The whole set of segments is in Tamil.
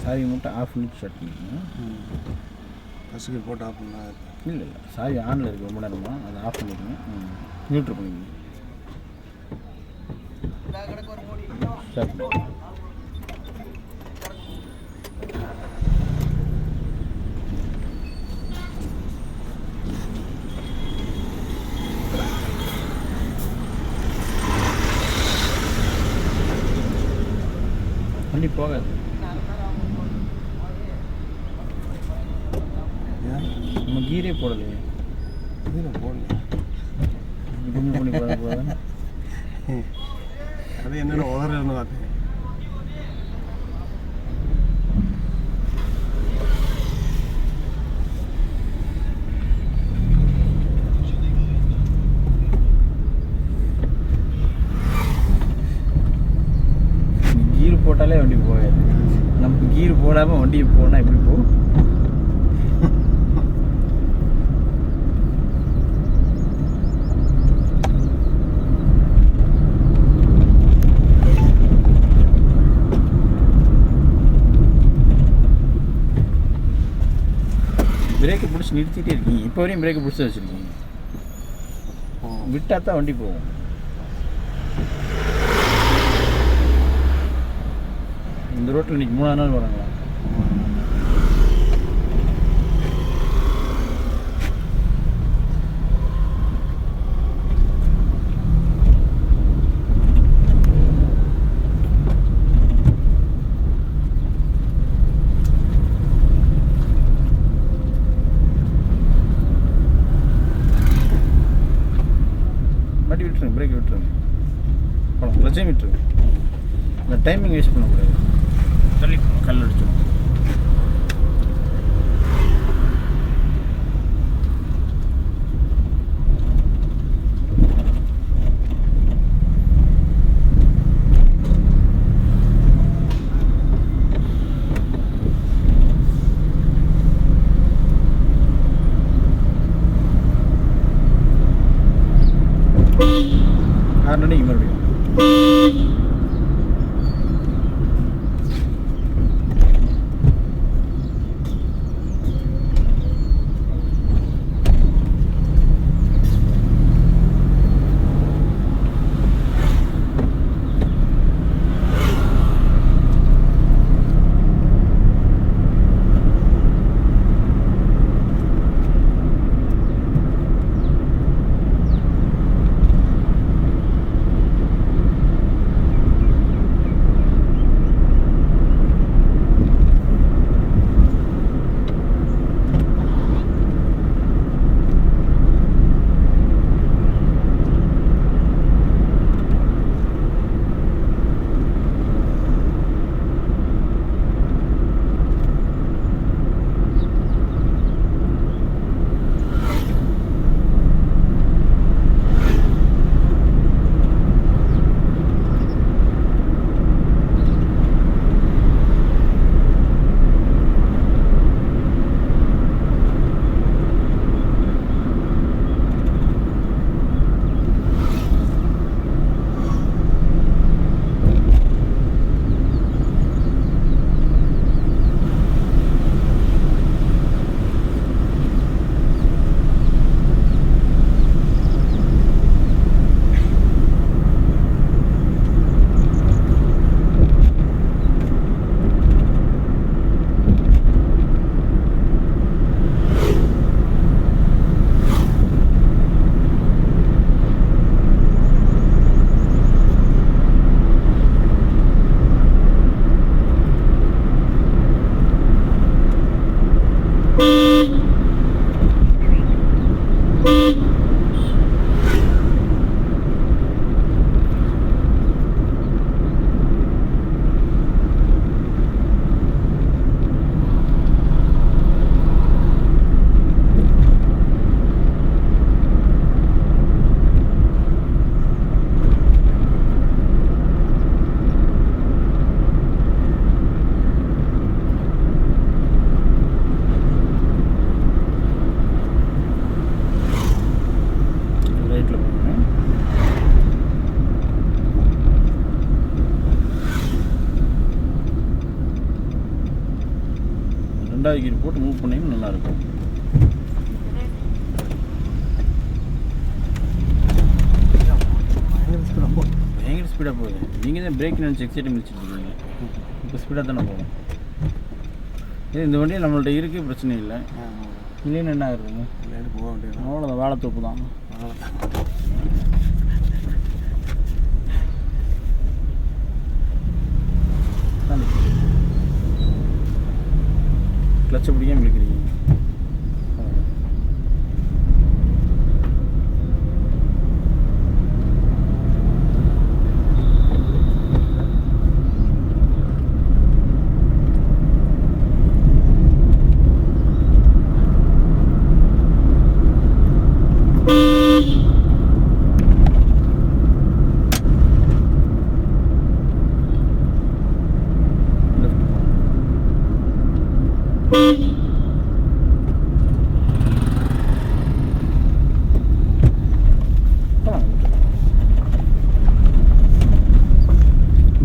சாவி மட்டும் ஆஃப் பண்ணிட்டு ஸ்டார்ட் பண்ணிக்கணும். ஃபஸ்ட்டு போட்டு ஆஃப் பண்ணா இல்லை சாவி ஆனில் இருக்குது ரொம்ப நேரமாக, அதை ஆஃப் பண்ணிக்கணும். நியூட்ரு பண்ணிக்கணும். ஸ்டார்ட் பண்ணிக்கணும். வண்டி போகாது. நம்ம கீரே போடலையே. கீரை போடல. இதுவுமே பண்ணி போதாது. அது என்னென்ன உதறன்னு பார்த்தேன். கீர் போட்டாலே வண்டி போகாது. நம்ம கீர் போடாமல் வண்டி போனால் எப்படி போகும்? பிரேக்கை பிடிச்சி நிறுத்திட்டே இருக்கீங்க. இப்போ வரையும் பிரேக்கை பிடிச்சி வச்சுருக்கீங்க. விட்டால் தான் வண்டி போகும். இந்த ரோட்டில் இன்றைக்கி 3ஆவது நாள் வராங்களா? வண்டி விட்டுருங்க, பிரேக் விட்டுருங்க, போகலாம். கிளச்சையும் விட்டுருங்க. இந்த டைமிங் வேஸ்ட் பண்ணக்கூடாது. தள்ளி கல் அடிச்சிடும். ஆறு மறுபடியும் ரெண்டாவது கீர் போட்டு மூவ் பண்ணிங்கன்னா நல்லாயிருக்கும். பயங்கர ஸ்பீடாக போகுது. நீங்கள் தான் பிரேக் நினச்சி எக்ஸைட் மிதிச்சிட்ருக்கீங்க. இப்போ ஸ்பீடாக தானே போகும். இந்த வண்டியில் நம்மள்ட்ட இருக்குது, பிரச்சனை இல்லை. இல்லைன்னு என்ன ஆகுதுங்க, போக வேண்டியது அவ்வளோதான், வாழைத்தோப்பு தான். கிளச்சை பிடிக்காம இழுக்கிறீங்க.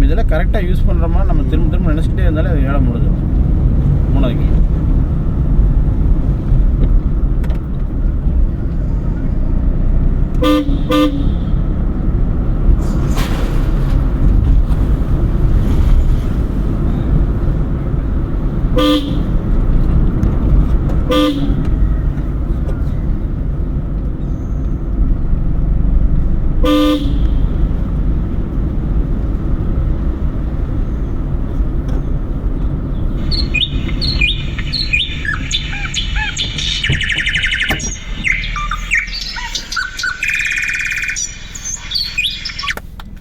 இதெல்லாம் கரெக்டாக யூஸ் பண்ணுறோமா நம்ம திரும்ப திரும்ப நினச்சிக்கிட்டே இருந்தாலே அது வேலை முடிஞ்சது. மூணாவது கீழ்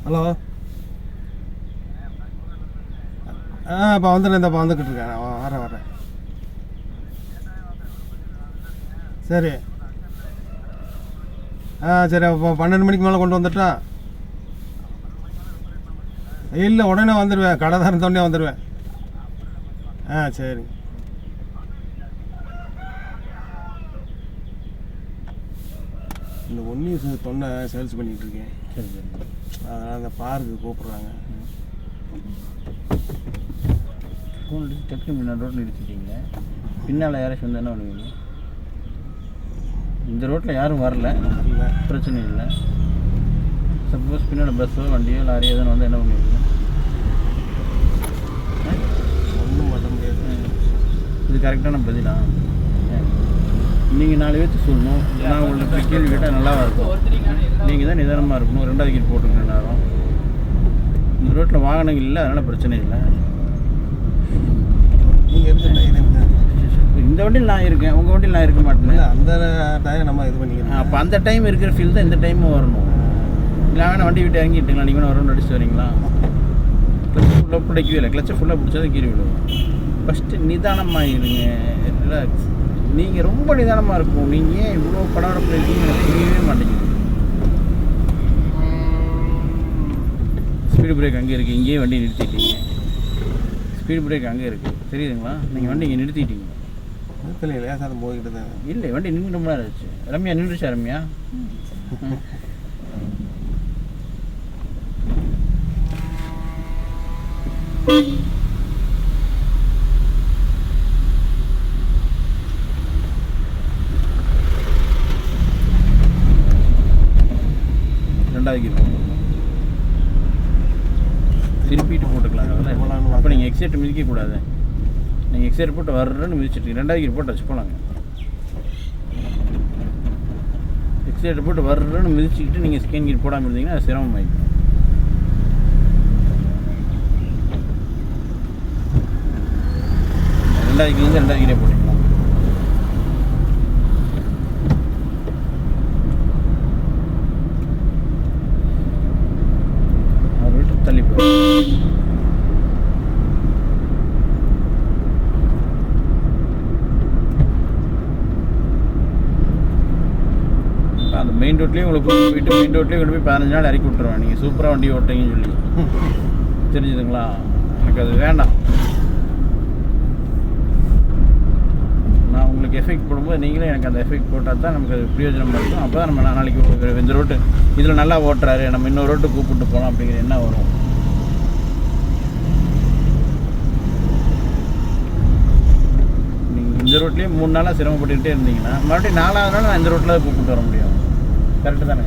ஹலோ. இப்போ வந்துடுறேன், இந்த இப்போ வந்துக்கிட்டு இருக்கேன். நான் வரேன். சரி. சரி, அப்போ 12 மணிக்கு மேலே கொண்டு வந்துட்டா? இல்லை, உடனே வந்துடுவேன். கடை தான் இருந்தோடனே வந்துடுவேன். சரி. இந்த ஒன்றி தொன்னை சேல்ஸ் பண்ணிகிட்டு இருக்கேன். சரி சரி. அதனால் அந்த பார்க்கு கூப்பிட்றாங்க. ஃபோன் டக்குனு முன்னாடி ரோட்டில் நிறுத்திட்டீங்க. பின்னால் யாராச்சும் வந்து என்ன பண்ணுவீங்க? இந்த ரோட்டில் யாரும் வரல, பிரச்சனை இல்லை. சப்போஸ் பின்னாடி பஸ்ஸோ வண்டியோ லாரியோ எதுவும் வந்து என்ன பண்ணுவீங்க? ஒன்றும் பண்ண முடியாது. இது கரெக்டான பதிலா? நீங்கள் 4 பேர்த்து சொல்லணும். நான் உங்களுக்கு கேள்வி கேட்டால் நல்லா இருக்கும். நீங்கள் தான் நிதானமாக இருக்கணும். 2வது கீர் போட்டுருங்க நேரம். இந்த ரோட்டில் வாகனங்கள் இல்லை, அதனால் பிரச்சனை இல்லை. நீங்கள் இருக்கு இந்த வண்டியில் நான் இருக்கேன், உங்கள் வண்டியில் நான் இருக்க மாட்டேன். அந்த டைம் நம்ம இது பண்ணிக்கலாம். அப்போ அந்த டைம் இருக்கிற ஃபீல் தான் இந்த டைமும் வரணும். இல்லை வேணா வண்டி விட்டு இறங்கிட்டுங்களா? நீங்கள் வேணா வரணும் அடிச்சு வரீங்களா? கிளச்சை ஃபுல்லாக பிடிக்கவே இல்லை. கிளச்சை ஃபுல்லாக பிடிச்சா கீறி விடுவோம். ஃபஸ்ட்டு நிதானமாக இருங்க, ரிலாக்ஸ். நீங்கள் ரொம்ப நிதானமாக இருக்கும். நீங்கள் ஏன் இவ்வளோ படபடப்பில் இருக்கீங்க எனக்கு புரியவே மாட்டேங்குது. ஸ்பீடு பிரேக் அங்கே இருக்குது, இங்கேயே வண்டி நிறுத்திட்டீங்க. ஸ்பீடு பிரேக் அங்கே இருக்குது, தெரியுதுங்களா? நீங்கள் வண்டி இங்கே நிறுத்திட்டீங்க. நிறுத்தலையே, லேசாக போய்கிட்டு தான். இல்லை, வண்டி நின்று ரொம்ப நேரம் ஆச்சு. ரம்யா நின்றுச்சா? ரம்யா ரெண்டாவது கீர் போட்டுக்கலாம், திருப்பிட்டு போட்டுக்கலாம். அதெல்லாம் அப்போ நீங்கள் எக்ஸைட் மிதிக்கக்கூடாது. நீங்கள் எக்ஸைட் போட்டு வர்றன்னு மிதிச்சிட்டு 2வது கீர் போட்டு வச்சு போகலாங்க. எக்ஸைட் போட்டு வர்றன்னு மிதிச்சுக்கிட்டு நீங்கள் ஸ்கேன் கீர் போடாமல் இருந்தீங்கன்னா அது சிரமமாயிடும். ரெண்டாவது கீர் 2வது கீரே போட்டுக்கலாம். தள்ளி போய் அந்த மெயின் ரோட்லேயும் உங்களுக்கு போயிட்டு மெயின் ரோட்லேயும் கொண்டு போய் 15 நாள் இறக்கி விட்ருவேன். நீங்கள் சூப்பராக வண்டி ஓட்டுறீங்கன்னு சொல்லி. தெரிஞ்சுதுங்களா? எனக்கு அது வேண்டாம். நான் உங்களுக்கு எஃபெக்ட் போடும்போது நீங்களே எனக்கு அந்த எஃபெக்ட் போட்டால் தான் நமக்கு அது பிரயோஜனமாக இருக்கும். அப்போ தான் நம்ம நாளைக்கு இந்த ரோட்டு இதில் நல்லா ஓட்டுறாரு, நம்ம இன்னொரு ரோட்டு கூப்பிட்டு போகலாம் அப்படிங்கிற என்ன வரும். ரோட்லேயே 3 நாளாக சிரமப்பட்டுக்கிட்டே இருந்தீங்கன்னா மறுபடியும் 4வது நாள் நான் இந்த ரோட்டில் தான் கூப்பிட்டு வர முடியும். கரெக்டு தானே?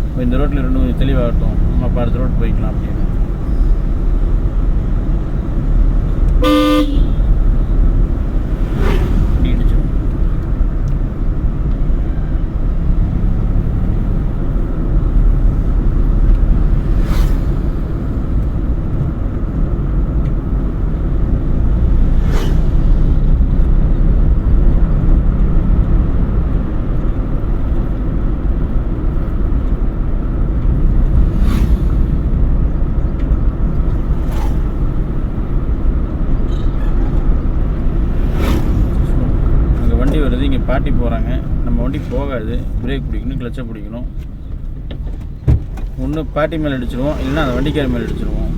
இப்போ இந்த ரோட்டில் 2 கொஞ்சம் தெளிவாகட்டும், நம்ம அப்போ அடுத்த ரோட் போய்க்கலாம் அப்படின்னு. வருது, இங்கே பாட்டி போகிறாங்க, நம்ம வண்டி போகாது. பிரேக் பிடிக்கணும், கிளச்சை பிடிக்கணும். ஒன்று பாட்டி மேலே அடிச்சிடுவோம், இல்லைன்னா அந்த வண்டிக்கார மேலே அடிச்சிடுவோம்.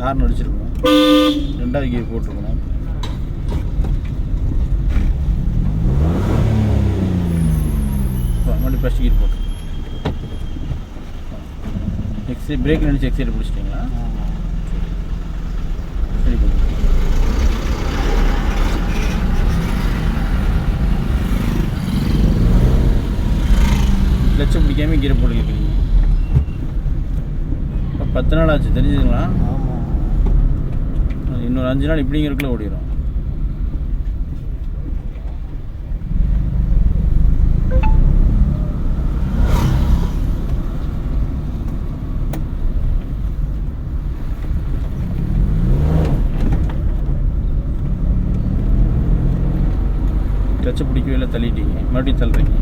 ஹார்ன் அடிச்சிருக்கணும், 2வது கியர் போட்டிருக்கணும். மறுபடியும் ஃபஸ்ட் கியர் போட்டு பிரேக் நினச்சி எக்ஸைட் பிடிச்சிட்டிங்களா? சரி, கிளச்சை பிடிக்காம கீரை போட்டு இருக்கிறீங்க. இப்போ 10 நாள் ஆச்சு, தெரிஞ்சுதுங்களா? இன்னொரு 5 நாள் இப்படிங்கிறதுக்குள்ள ஓடிடும். கிளச்சை பிடிக்கவே இல்லை, தள்ளிட்டீங்க, மறுபடியும் தள்ளுறீங்க.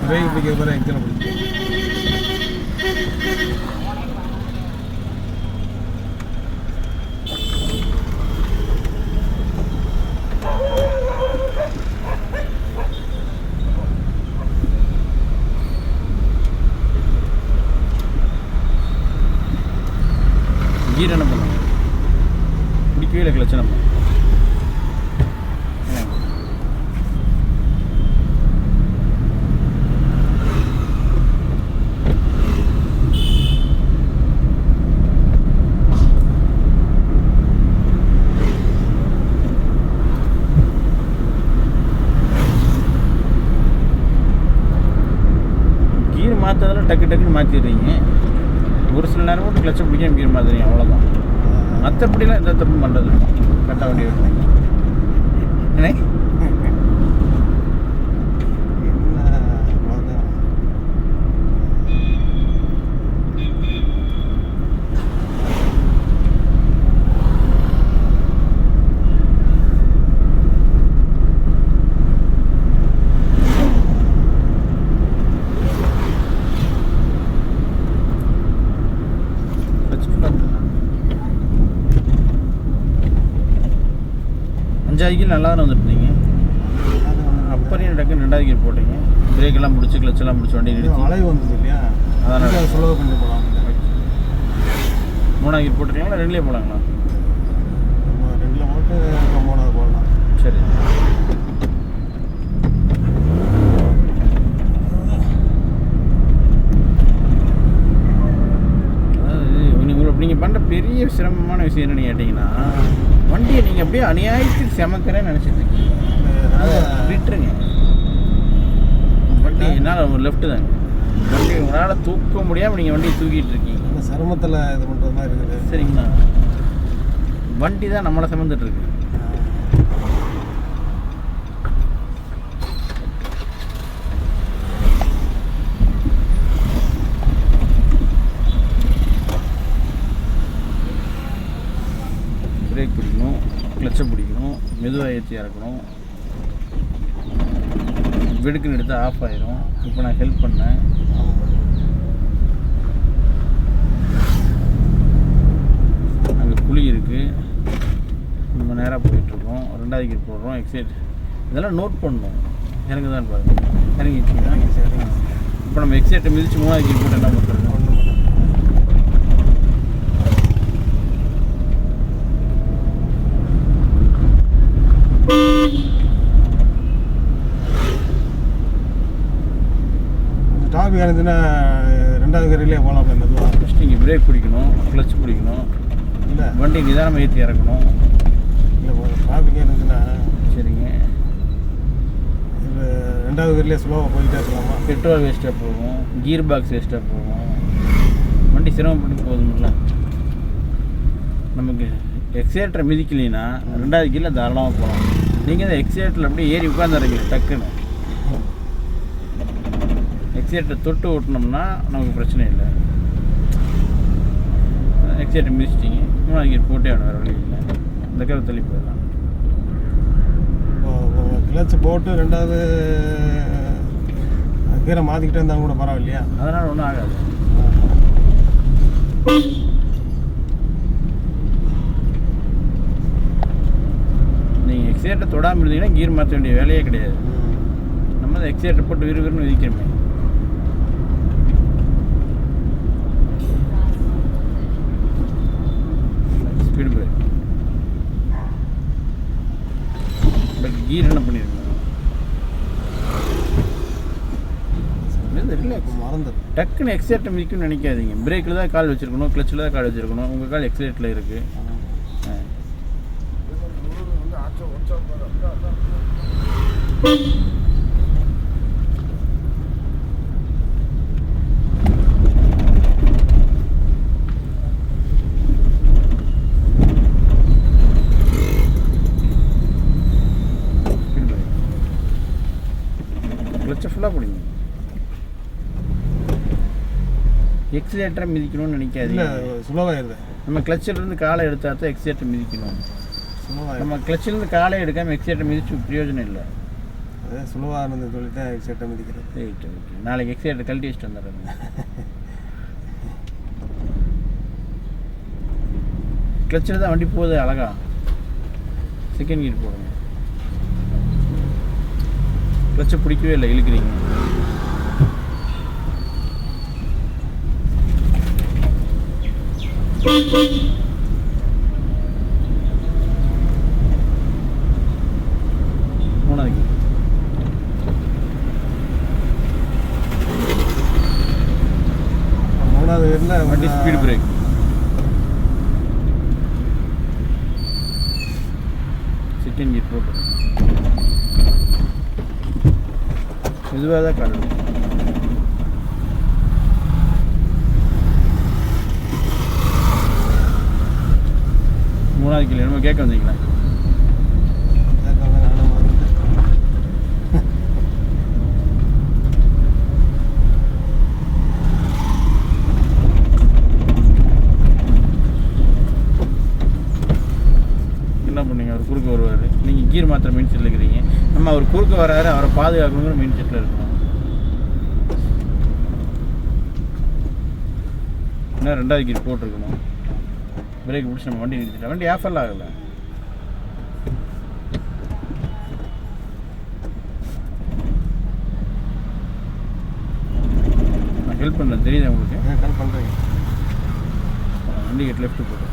பிரேக் பிடிக்க போகிற எங்கே பிடிச்சி கீர் என்ன பண்ணுவோம் பிடிக்கவே இல்லை கிளச்சு நம்ம கீர் மாற்றதெல்லாம் டக்கு டக்குன்னு மாற்றிடுறீங்க ஒரு சில நேரம் மட்டும் கிளச்சை பிடிக்காம கீர் மாற்றுறீங்க அவ்வளோதான் மற்றபடிலாம் எந்த தப்பும் பண்ணுறது கட்ட வண்டி விட்டுறீங்க என்ன அஞ்சாவது கீழ் நல்லா தானே வந்துருந்தீங்க அப்புறம் டக்குன்னு ரெண்டாவது கீழ் போட்டீங்க பிரேக் எல்லாம் முடிச்சு கிளச் எல்லாம் முடிச்சு வண்டி நிறுத்தி அலைவு வந்தது இல்லையா அதனால் சுலபம் பண்ணி போகலாம் மூணாவது கீழ் போட்டுருக்கீங்களா ரெண்டுலேயே போகலாங்களா ரெண்டில் போட்டு மூணாவது போடலாம் சரி அதாவது நீங்கள் பண்ணுற பெரிய சிரமமான விஷயம் என்னன்னு கேட்டிங்கன்னா வண்டியை நீங்கள் அப்படியே அநியாயத்துக்கு செமக்கிறேன்னு நினச்சிட்டு இருக்கீங்க அதை விட்டுருங்க வண்டி என்னால் ஒரு லெஃப்ட்டு தாங்க வண்டி உங்களால் தூக்க முடியாமல் நீங்கள் வண்டியை தூக்கிட்டு இருக்கீங்க சிரமத்தில் இது பண்ணுறது மாதிரி இருக்குது சரிங்களா வண்டி தான் நம்மளை சுமந்துட்டு இருக்கு பிரேக் பிடிக்கணும் கிளச்சை பிடிக்கணும் மெதுவாக ஏற்றி இறக்கணும் வெடுக்குன்னு எடுத்து ஆஃப் ஆயிரும் இப்போ நான் ஹெல்ப் பண்ணேன் அங்கே குழி இருக்குது நம்ம நேராக போயிட்டுருக்கோம் ரெண்டாவது கீர் போடுறோம் எக்ஸைட் இதெல்லாம் நோட் பண்ணணும் எனக்கு தான் பாருங்கள் இறங்கிடுச்சிங்கன்னா இப்போ நம்ம எக்ஸைட்டை மிதிச்சு மூணாவது கீர் போட்டு என்ன பண்ணுறது டாபிக் இருந்துச்சுன்னா ரெண்டாவது கரையிலே போகலாம் மெதுவாக ஃபஸ்ட்டு இங்கே பிரேக் பிடிக்கணும் கிளச் பிடிக்கணும் இல்லை வண்டி நிதானமாக ஏற்றி இறக்கணும் இல்லை டாபிக் இருந்துச்சுன்னா சரிங்க இது ரெண்டாவது கரையிலே ஸ்லோவாக போயிட்டே இருக்கலாமா பெட்ரோல் வேஸ்ட்டாக போகும் கீர் பாக்ஸ் வேஸ்ட்டாக போகும் வண்டி சிரமப்பட்டு போதுமில்ல நமக்கு எக்ஸேட்டரை மிதிக்கலைன்னா ரெண்டாவது கீழே தாராளமாக போகலாம் நீங்கள் தான் எக்ஸேட்டரில் அப்படியே ஏறி உட்காந்துறீங்க டக்குன்னு எக்ஸேட்டரை தொட்டு ஓட்டினோம்னா நமக்கு பிரச்சனை இல்லை எக்ஸேட்டர் மிதிச்சிட்டிங்க மூணாவது கீர் போட்டே வேணும் வேறு வழி இல்லை இந்த கதை தள்ளி போயிடலாம் கிளச்சு போட்டு ரெண்டாவது கீரை மாற்றிக்கிட்டே இருந்தாலும் கூட பரவாயில்லையா அதனால் ஒன்றும் ஆகாது நீங்கள் எக்ஸேட்டை தொடாமல் இருந்தீங்கன்னா கீர் மாற்ற வேண்டிய வேலையே கிடையாது நம்ம தான் எக்ஸேட்டை போட்டு விறுவிறுன்னு விதிக்கிறோமே ஸ்பீடு பிரேக் பட் கீர் என்ன பண்ணியிருக்கணும் ரிலாக்ஸ் மறந்துடும் டக்குன்னு எக்ஸேட்டை மிதிக்கணும்னு நினைக்காதீங்க பிரேக்கில் தான் கால் வச்சுருக்கணும் கிளச்சில் தான் கால் வச்சுருக்கணும் உங்கள் கால் எக்ஸலேட்டில் இருக்குது கிளச்சை ஃபுல்லாக பிடிங்க எக்ஸலேட்டரை மிதிக்கணும்னு நினைக்காதீங்க சுலவாயிருது நம்ம கிளச்சிலிருந்து காலை எடுத்தா தான் எக்ஸலேட்டர் மிதிக்கணும் நம்ம கிளச்சிலிருந்து காலை எடுக்காமல் எக்ஸலேட்டர் மிதிச்சு பிரயோஜனம் இல்லை சுழுவாக இருந்து சொல்லிட்டு தான் எக்ஸைட்டை மிதிக்கிறது. Right okay. நாளைக்கு எக்ஸைட்டை கழட்டி வச்சுட்டு வந்துடுறேங்க. கிளச்சில் தான் வண்டி போகுது அழகா. செகண்ட் கியர் போடுங்க. கிளச்சை பிடிக்கவே இல்லை, இழுக்கிறீங்க. மூணாவது gear. மூணாவது வீட்டில் வண்டி ஸ்பீடு பிரேக். செகண்ட் கியர் போட்டு மெதுவாக தான் காட்டணும். மூணாவது கிலோ என்னமோ கேட்க வந்தீங்களா? என்ன பண்ணீங்க? அவர் குறுக்க வருவார், நீங்கள் கீர் மாத்திர மெயின் செட்டில் இருக்கிறீங்க. நம்ம அவர் குறுக்க வராரு, அவரை பாதுகாக்கணுங்கிற மெயின் செட்டில் இருக்கணும். இன்னும் ரெண்டாவது கீர் போட்டிருக்கணும். பிரேக் பிடிச்சி நம்ம வண்டி நிறுத்திட்டோம். வண்டி ஆஃபரில் ஆகலை. நான் ஹெல்ப் பண்ணுறேன், தெரியுது உங்களுக்கு? ஹெல்ப் பண்ணுறீங்க. வண்டி கேட் லெஃப்ட்டு போட்டு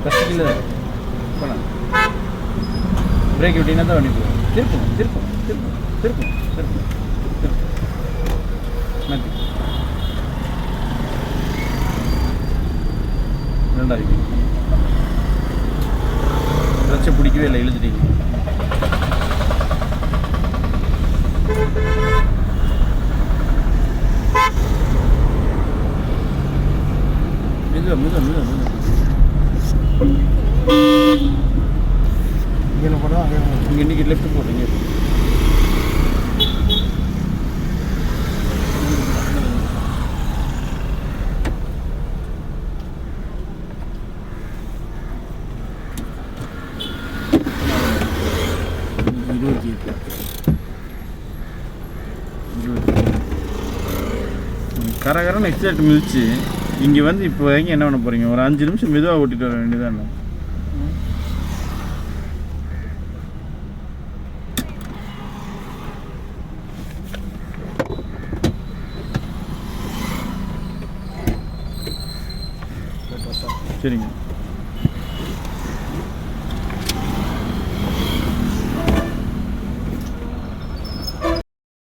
கஷ்டத்தில் தான் போகலாம். பிரேக் விட்டிங்கன்னா தான் வண்டி போகும். திருப்பணும் திருப்பணும் திருப்பணும் திருப்பணும் திருப்பணும் திருப்பணும் மாற்றி. ரெண்டாவது கிளச்சை பிடிக்கவே இல்லை, இழுத்துட்டீங்க. மெதுவா மெதுவா மெதுவா மெதுவா. இங்கே போடுவோம் அங்கே இங்கே இன்றைக்கி லெஃப்ட் போடுறீங்க. கரகரன்னு எக்ஸைட் மிதிச்சு இங்கே வந்து இப்போ வரைக்கும் என்ன பண்ண போகிறீங்க? ஒரு 5 நிமிஷம் மெதுவாக ஓட்டிட்டு வர வேண்டியதானே. சரிங்க.